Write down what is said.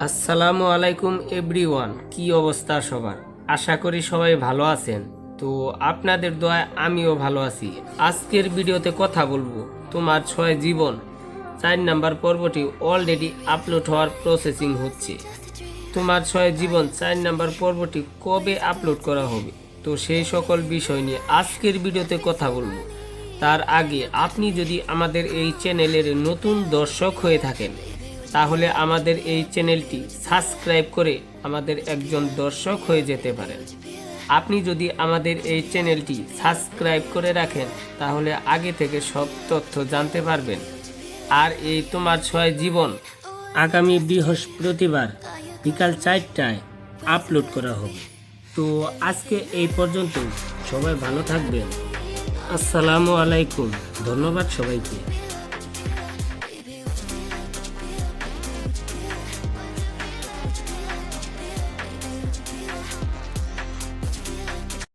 আসসালামু আলাইকুম এভরিওয়ান, কি অবস্থা সবার? আশা করি সবাই ভালো আছেন। তো আপনাদের দোয়ায় আমিও ভালো আছি। আজকের ভিডিওতে কথা বলবো তোমার 6 জীবন 4 নাম্বার পর্বটি অলরেডি আপলোড হওয়ার প্রসেসিং হচ্ছে। তোমার 6 জীবন 4 নাম্বার পর্বটি কবে আপলোড করা হবে, তো সেই সকল বিষয় নিয়ে আজকের ভিডিওতে কথা বলবো। তার আগে আপনি যদি আমাদের এই চ্যানেলের নতুন দর্শক হয়ে থাকেন, তাহলে আমাদের এই চ্যানেলটি সাবস্ক্রাইব করে আমাদের একজন দর্শক হয়ে যেতে পারেন। আপনি যদি আমাদের এই চ্যানেলটি সাবস্ক্রাইব করে রাখেন, তাহলে আগে থেকে সব তথ্য জানতে পারবেন। আর এই তোমার 6 জীবন আগামী বৃহস্পতিবার বিকাল 4টায় আপলোড করা হবে। তো আজকে এই পর্যন্ত, সবাই ভালো থাকবেন। আসসালামু আলাইকুম, ধন্যবাদ সবাইকে।